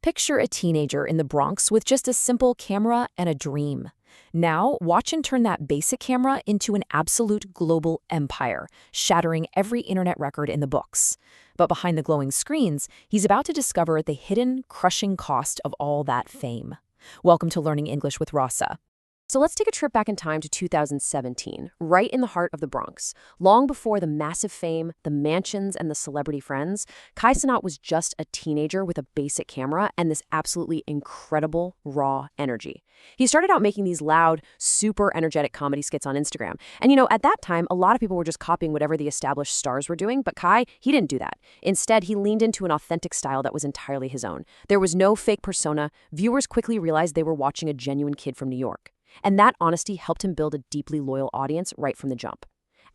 Picture a teenager in the Bronx with just a simple camera and a dream. Now, watch him turn that basic camera into an absolute global empire, shattering every internet record in the books. But behind the glowing screens, he's about to discover the hidden, crushing cost of all that fame. Welcome to Learning English with Rassa. So let's take a trip back in time to 2017, right in the heart of the Bronx. Long before the massive fame, the mansions, and the celebrity friends, Kai Cenat was just a teenager with a basic camera and this absolutely incredible, raw energy. He started out making these loud, super energetic comedy skits on Instagram. And at that time, a lot of people were just copying whatever the established stars were doing, but Kai, he didn't do that. Instead, he leaned into an authentic style that was entirely his own. There was no fake persona. Viewers quickly realized they were watching a genuine kid from New York. And that honesty helped him build a deeply loyal audience right from the jump.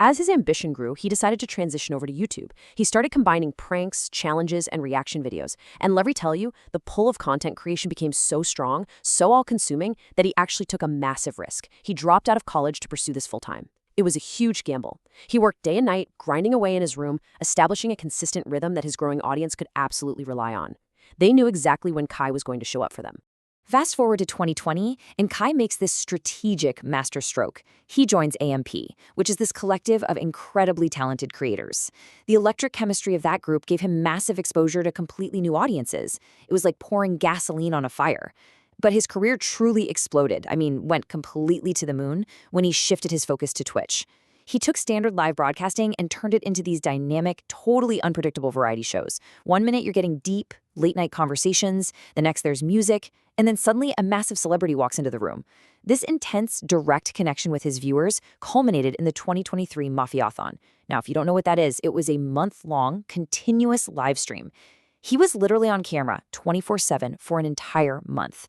As his ambition grew, he decided to transition over to YouTube. He started combining pranks, challenges, and reaction videos. And let me tell you, the pull of content creation became so strong, so all-consuming, that he actually took a massive risk. He dropped out of college to pursue this full-time. It was a huge gamble. He worked day and night, grinding away in his room, establishing a consistent rhythm that his growing audience could absolutely rely on. They knew exactly when Kai was going to show up for them. Fast forward to 2020, and Kai makes this strategic masterstroke. He joins AMP, which is this collective of incredibly talented creators. The electric chemistry of that group gave him massive exposure to completely new audiences. It was like pouring gasoline on a fire. But his career truly exploded, went completely to the moon, when he shifted his focus to Twitch. He took standard live broadcasting and turned it into these dynamic, totally unpredictable variety shows. One minute you're getting deep, late-night conversations, the next there's music, and then suddenly a massive celebrity walks into the room. This intense, direct connection with his viewers culminated in the 2023 Mafia-thon. Now, if you don't know what that is, it was a month-long, continuous live stream. He was literally on camera 24/7 for an entire month.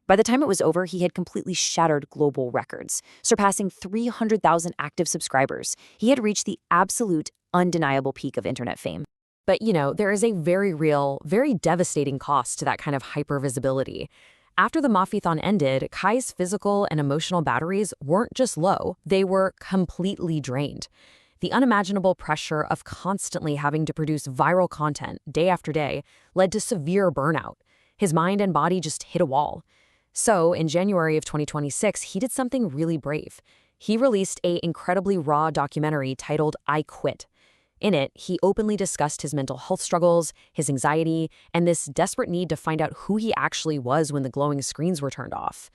By the time it was over, he had completely shattered global records, surpassing 300,000 active subscribers. He had reached the absolute, undeniable peak of internet fame. But, there is a very real, very devastating cost to that kind of hypervisibility. After the Mafia-thon ended, Kai's physical and emotional batteries weren't just low, they were completely drained. The unimaginable pressure of constantly having to produce viral content day after day led to severe burnout. His mind and body just hit a wall. So, in January of 2026, he did something really brave. He released an incredibly raw documentary titled I Quit. In it, he openly discussed his mental health struggles, his anxiety, and this desperate need to find out who he actually was when the glowing screens were turned off.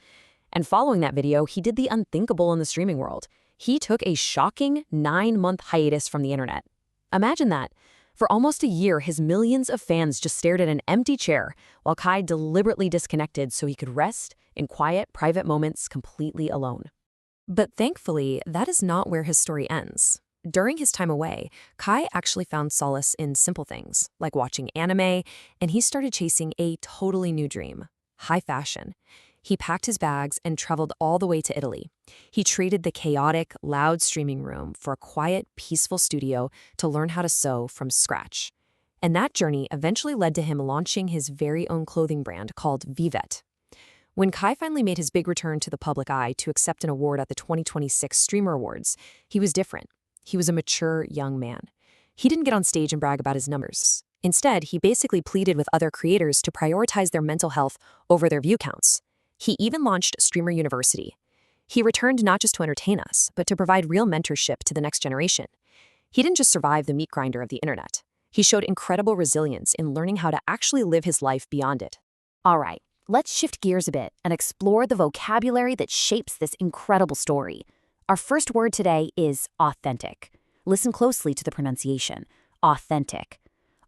And following that video, he did the unthinkable in the streaming world. He took a shocking 9-month hiatus from the internet. Imagine that. For almost a year, his millions of fans just stared at an empty chair, while Kai deliberately disconnected so he could rest in quiet, private moments completely alone. But thankfully, that is not where his story ends. During his time away, Kai actually found solace in simple things, like watching anime, and he started chasing a totally new dream: high fashion. He packed his bags and traveled all the way to Italy. He traded the chaotic, loud streaming room for a quiet, peaceful studio to learn how to sew from scratch. And that journey eventually led to him launching his very own clothing brand called Vivat. When Kai finally made his big return to the public eye to accept an award at the 2026 Streamer Awards, he was different. He was a mature young man. He didn't get on stage and brag about his numbers. Instead, he basically pleaded with other creators to prioritize their mental health over their view counts. He even launched Streamer University. He returned not just to entertain us, but to provide real mentorship to the next generation. He didn't just survive the meat grinder of the internet. He showed incredible resilience in learning how to actually live his life beyond it. All right, let's shift gears a bit and explore the vocabulary that shapes this incredible story. Our first word today is authentic. Listen closely to the pronunciation. Authentic.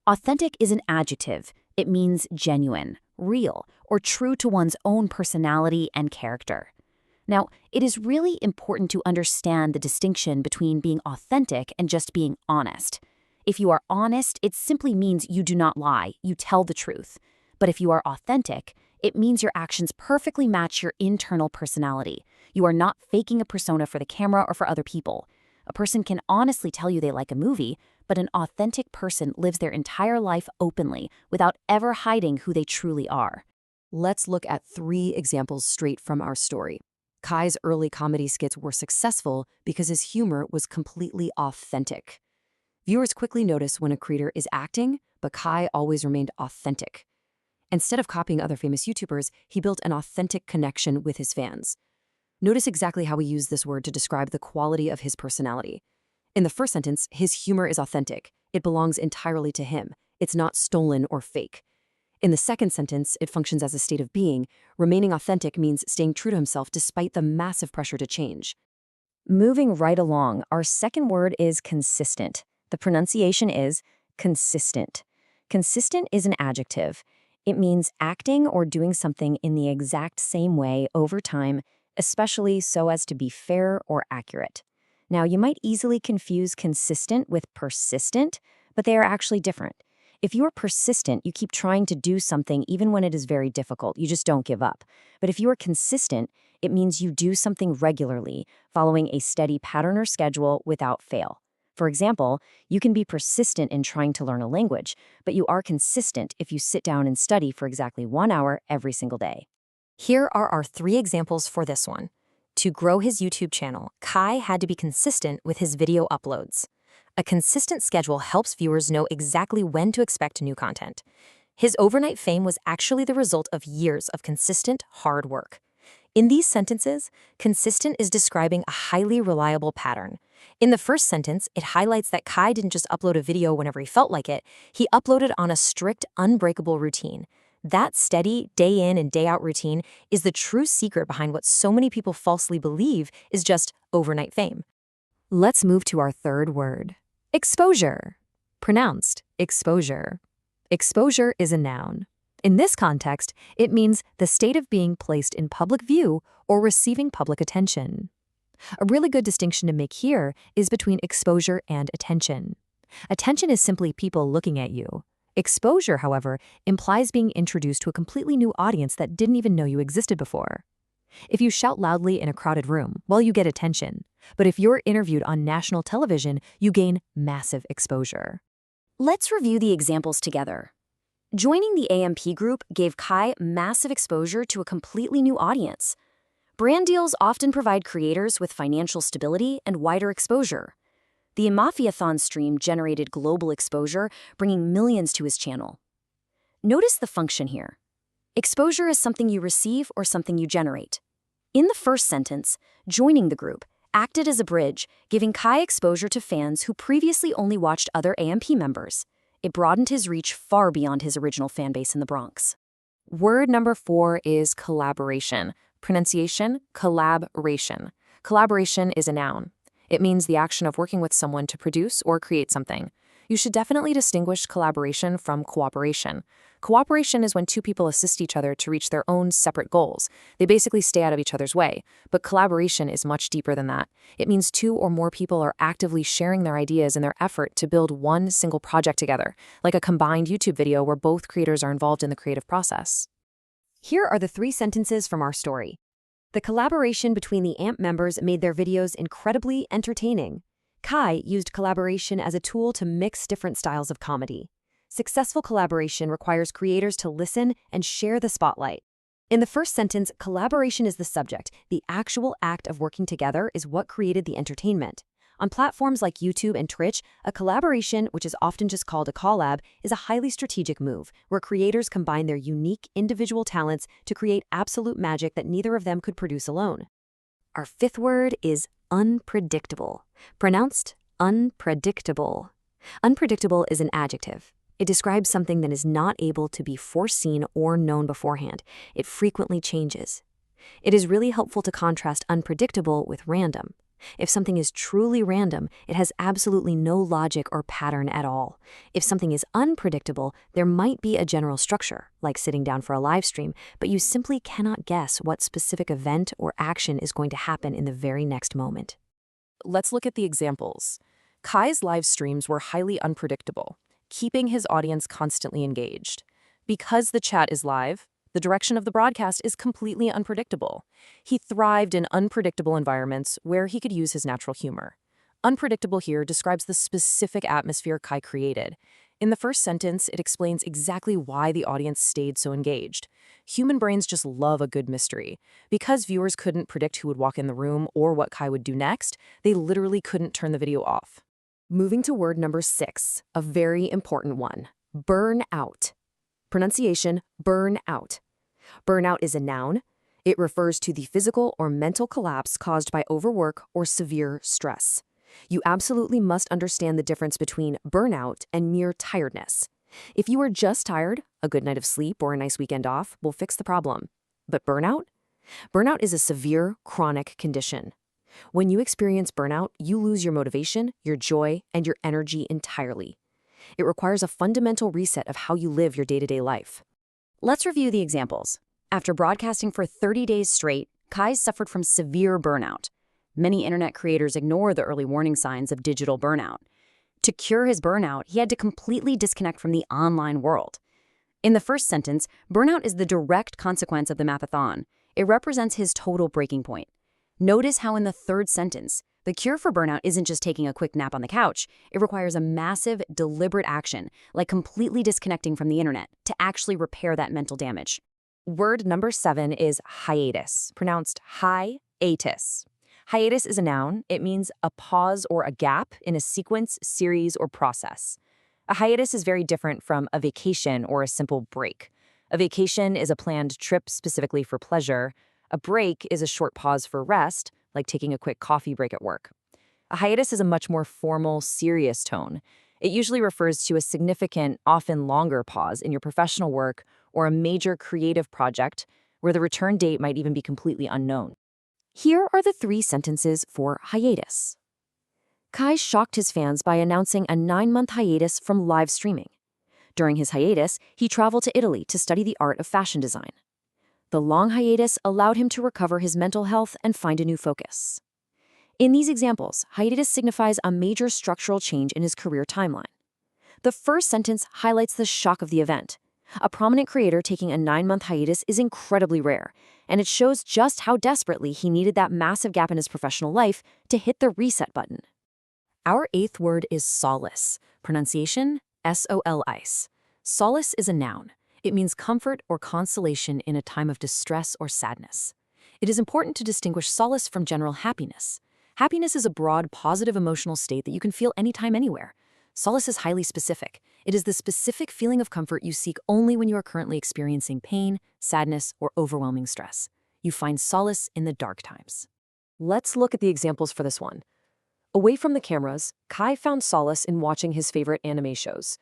Authentic is an adjective. It means genuine, real, or true to one's own personality and character. Now, it is really important to understand the distinction between being authentic and just being honest. If you are honest, it simply means you do not lie, you tell the truth. But if you are authentic, it means your actions perfectly match your internal personality. You are not faking a persona for the camera or for other people. A person can honestly tell you they like a movie, but an authentic person lives their entire life openly without ever hiding who they truly are. Let's look at 3 examples straight from our story. Kai's early comedy skits were successful because his humor was completely authentic. Viewers quickly notice when a creator is acting, but Kai always remained authentic. Instead of copying other famous YouTubers, he built an authentic connection with his fans. Notice exactly how he used this word to describe the quality of his personality. In the first sentence, his humor is authentic. It belongs entirely to him. It's not stolen or fake. In the second sentence, it functions as a state of being. Remaining authentic means staying true to himself despite the massive pressure to change. Moving right along, our second word is consistent. The pronunciation is consistent. Consistent is an adjective. It means acting or doing something in the exact same way over time, especially so as to be fair or accurate. Now, you might easily confuse consistent with persistent, but they are actually different. If you are persistent, you keep trying to do something even when it is very difficult. You just don't give up. But if you are consistent, it means you do something regularly, following a steady pattern or schedule without fail. For example, you can be persistent in trying to learn a language, but you are consistent if you sit down and study for exactly 1 hour every single day. Here are our 3 examples for this one. To grow his YouTube channel, Kai had to be consistent with his video uploads. A consistent schedule helps viewers know exactly when to expect new content. His overnight fame was actually the result of years of consistent, hard work. In these sentences, consistent is describing a highly reliable pattern. In the first sentence, it highlights that Kai didn't just upload a video whenever he felt like it, he uploaded on a strict, unbreakable routine. That steady, day in and day out routine is the true secret behind what so many people falsely believe is just overnight fame. Let's move to our third word. Exposure. Pronounced exposure. Exposure is a noun. In this context, it means the state of being placed in public view or receiving public attention. A really good distinction to make here is between exposure and attention. Attention is simply people looking at you. Exposure, however, implies being introduced to a completely new audience that didn't even know you existed before. If you shout loudly in a crowded room, well, you get attention. But if you're interviewed on national television, you gain massive exposure. Let's review the examples together. Joining the AMP group gave Kai massive exposure to a completely new audience. Brand deals often provide creators with financial stability and wider exposure. The Mafia-thon stream generated global exposure, bringing millions to his channel. Notice the function here. Exposure is something you receive or something you generate. In the first sentence, joining the group acted as a bridge, giving Kai exposure to fans who previously only watched other AMP members. It broadened his reach far beyond his original fanbase in the Bronx. Word number 4 is collaboration. Pronunciation, collaboration. Collaboration is a noun. It means the action of working with someone to produce or create something. You should definitely distinguish collaboration from cooperation. Cooperation is when 2 people assist each other to reach their own separate goals. They basically stay out of each other's way. But collaboration is much deeper than that. It means 2 or more people are actively sharing their ideas in their effort to build one single project together, like a combined YouTube video where both creators are involved in the creative process. Here are the 3 sentences from our story. The collaboration between the AMP members made their videos incredibly entertaining. Kai used collaboration as a tool to mix different styles of comedy. Successful collaboration requires creators to listen and share the spotlight. In the first sentence, collaboration is the subject. The actual act of working together is what created the entertainment. On platforms like YouTube and Twitch, a collaboration, which is often just called a collab, is a highly strategic move where creators combine their unique individual talents to create absolute magic that neither of them could produce alone. Our 5th word is unpredictable. Pronounced unpredictable. Unpredictable is an adjective. It describes something that is not able to be foreseen or known beforehand. It frequently changes. It is really helpful to contrast unpredictable with random. If something is truly random, it has absolutely no logic or pattern at all. If something is unpredictable, there might be a general structure, like sitting down for a live stream, but you simply cannot guess what specific event or action is going to happen in the very next moment. Let's look at the examples. Kai's live streams were highly unpredictable, keeping his audience constantly engaged. Because the chat is live, the direction of the broadcast is completely unpredictable. He thrived in unpredictable environments where he could use his natural humor. Unpredictable here describes the specific atmosphere Kai created. In the first sentence, it explains exactly why the audience stayed so engaged. Human brains just love a good mystery. Because viewers couldn't predict who would walk in the room or what Kai would do next, they literally couldn't turn the video off. Moving to word number 6, a very important one: burnout. Pronunciation, burnout. Burnout is a noun. It refers to the physical or mental collapse caused by overwork or severe stress. You absolutely must understand the difference between burnout and mere tiredness. If you are just tired, a good night of sleep or a nice weekend off will fix the problem. But burnout? Burnout is a severe, chronic condition. When you experience burnout, you lose your motivation, your joy, and your energy entirely. It requires a fundamental reset of how you live your day-to-day life. Let's review the examples. After broadcasting for 30 days straight, Kai suffered from severe burnout. Many internet creators ignore the early warning signs of digital burnout. To cure his burnout, he had to completely disconnect from the online world. In the first sentence, burnout is the direct consequence of the Mafia-thon. It represents his total breaking point. Notice how in the third sentence, the cure for burnout isn't just taking a quick nap on the couch. It requires a massive, deliberate action, like completely disconnecting from the internet, to actually repair that mental damage. Word number 7 is hiatus, pronounced hiatus. Hiatus is a noun. It means a pause or a gap in a sequence, series, or process. A hiatus is very different from a vacation or a simple break. A vacation is a planned trip specifically for pleasure. A break is a short pause for rest, like taking a quick coffee break at work. A hiatus is a much more formal, serious tone. It usually refers to a significant, often longer pause in your professional work or a major creative project where the return date might even be completely unknown. Here are the 3 sentences for hiatus. Kai shocked his fans by announcing a 9-month hiatus from live streaming. During his hiatus, he traveled to Italy to study the art of fashion design. The long hiatus allowed him to recover his mental health and find a new focus. In these examples, hiatus signifies a major structural change in his career timeline. The first sentence highlights the shock of the event. A prominent creator taking a 9-month hiatus is incredibly rare, and it shows just how desperately he needed that massive gap in his professional life to hit the reset button. Our 8th word is solace, pronunciation S-O-L-I-C-E. Solace is a noun. It means comfort or consolation in a time of distress or sadness. It is important to distinguish solace from general happiness. Happiness is a broad, positive emotional state that you can feel anytime, anywhere. Solace is highly specific. It is the specific feeling of comfort you seek only when you are currently experiencing pain, sadness, or overwhelming stress. You find solace in the dark times. Let's look at the examples for this one. Away from the cameras, Kai found solace in watching his favorite anime shows.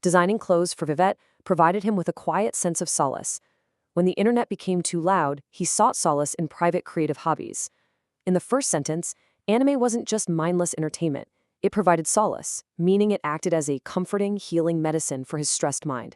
Designing clothes for Vivat provided him with a quiet sense of solace. When the internet became too loud, he sought solace in private creative hobbies. In the first sentence, anime wasn't just mindless entertainment. It provided solace, meaning it acted as a comforting, healing medicine for his stressed mind.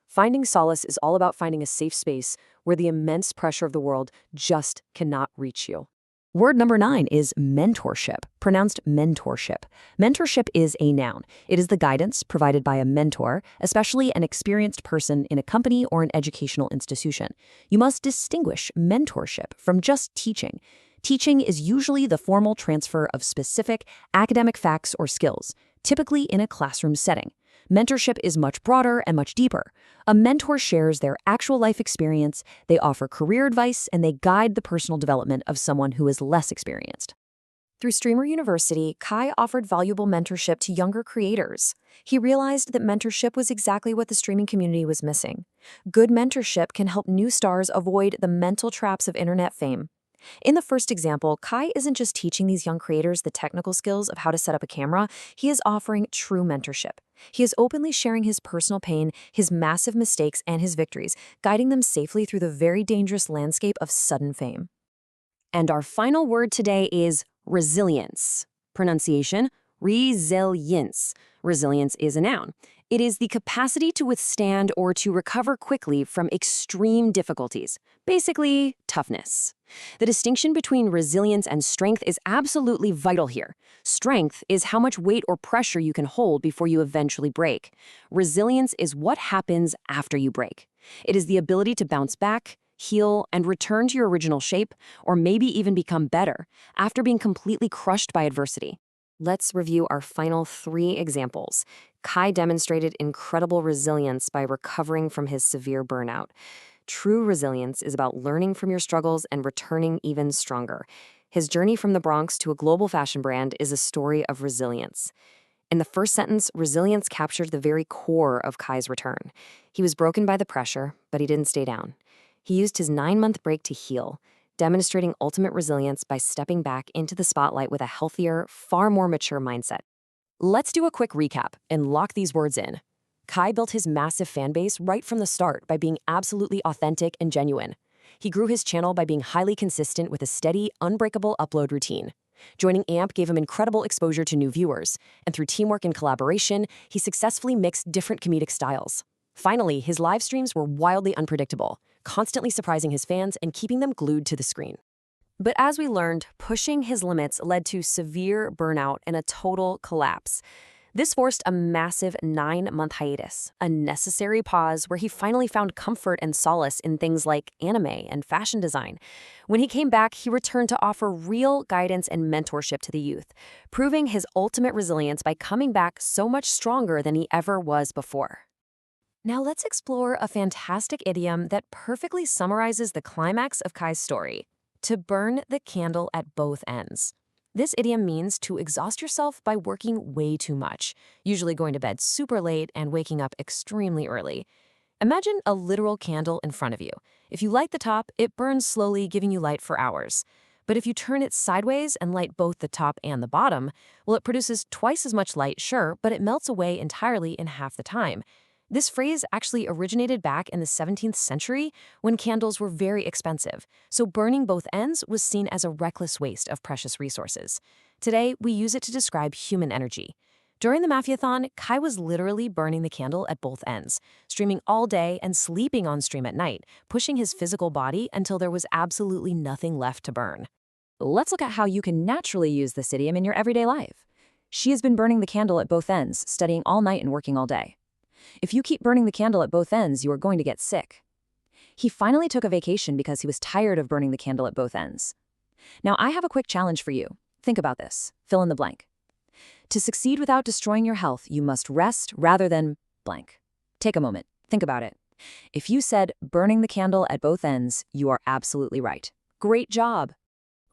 Finding solace is all about finding a safe space where the immense pressure of the world just cannot reach you. Word number 9 is mentorship, pronounced mentorship. Mentorship is a noun. It is the guidance provided by a mentor, especially an experienced person in a company or an educational institution. You must distinguish mentorship from just teaching. Teaching is usually the formal transfer of specific academic facts or skills, typically in a classroom setting. Mentorship is much broader and much deeper. A mentor shares their actual life experience, they offer career advice, and they guide the personal development of someone who is less experienced. Through Streamer University, Kai offered valuable mentorship to younger creators. He realized that mentorship was exactly what the streaming community was missing. Good mentorship can help new stars avoid the mental traps of internet fame. In the first example, Kai isn't just teaching these young creators the technical skills of how to set up a camera, he is offering true mentorship. He is openly sharing his personal pain, his massive mistakes, and his victories, guiding them safely through the very dangerous landscape of sudden fame. And our final word today is resilience. Pronunciation, resilience. Resilience is a noun. It is the capacity to withstand or to recover quickly from extreme difficulties. Basically, toughness. The distinction between resilience and strength is absolutely vital here. Strength is how much weight or pressure you can hold before you eventually break. Resilience is what happens after you break. It is the ability to bounce back, heal, and return to your original shape, or maybe even become better, after being completely crushed by adversity. Let's review our final 3 examples. Kai demonstrated incredible resilience by recovering from his severe burnout. True resilience is about learning from your struggles and returning even stronger. His journey from the Bronx to a global fashion brand is a story of resilience. In the first sentence, resilience captured the very core of Kai's return. He was broken by the pressure, but he didn't stay down. He used his 9-month break to heal, demonstrating ultimate resilience by stepping back into the spotlight with a healthier, far more mature mindset. Let's do a quick recap and lock these words in. Kai built his massive fan base right from the start by being absolutely authentic and genuine. He grew his channel by being highly consistent with a steady, unbreakable upload routine. Joining AMP gave him incredible exposure to new viewers, and through teamwork and collaboration, he successfully mixed different comedic styles. Finally, his live streams were wildly unpredictable, constantly surprising his fans and keeping them glued to the screen. But as we learned, pushing his limits led to severe burnout and a total collapse. This forced a massive 9-month hiatus, a necessary pause where he finally found comfort and solace in things like anime and fashion design. When he came back, he returned to offer real guidance and mentorship to the youth, proving his ultimate resilience by coming back so much stronger than he ever was before. Now let's explore a fantastic idiom that perfectly summarizes the climax of Kai's story: to burn the candle at both ends. This idiom means to exhaust yourself by working way too much, usually going to bed super late and waking up extremely early. Imagine a literal candle in front of you. If you light the top, it burns slowly, giving you light for hours. But if you turn it sideways and light both the top and the bottom, well, it produces twice as much light, sure, but it melts away entirely in half the time. This phrase actually originated back in the 17th century when candles were very expensive, so burning both ends was seen as a reckless waste of precious resources. Today, we use it to describe human energy. During the Mafia-thon, Kai was literally burning the candle at both ends, streaming all day and sleeping on stream at night, pushing his physical body until there was absolutely nothing left to burn. Let's look at how you can naturally use this idiom in your everyday life. She has been burning the candle at both ends, studying all night and working all day. If you keep burning the candle at both ends, you are going to get sick. He finally took a vacation because he was tired of burning the candle at both ends. Now, I have a quick challenge for you. Think about this. Fill in the blank. To succeed without destroying your health, you must rest rather than blank. Take a moment. Think about it. If you said burning the candle at both ends, you are absolutely right. Great job.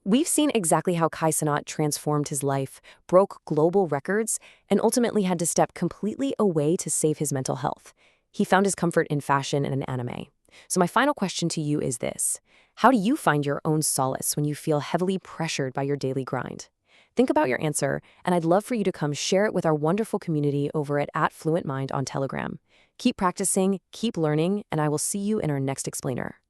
We've seen exactly how Kai Cenat transformed his life, broke global records, and ultimately had to step completely away to save his mental health. He found his comfort in fashion and in anime. So my final question to you is this: how do you find your own solace when you feel heavily pressured by your daily grind? Think about your answer, and I'd love for you to come share it with our wonderful community over at @FluentMind on Telegram. Keep practicing, keep learning, and I will see you in our next explainer.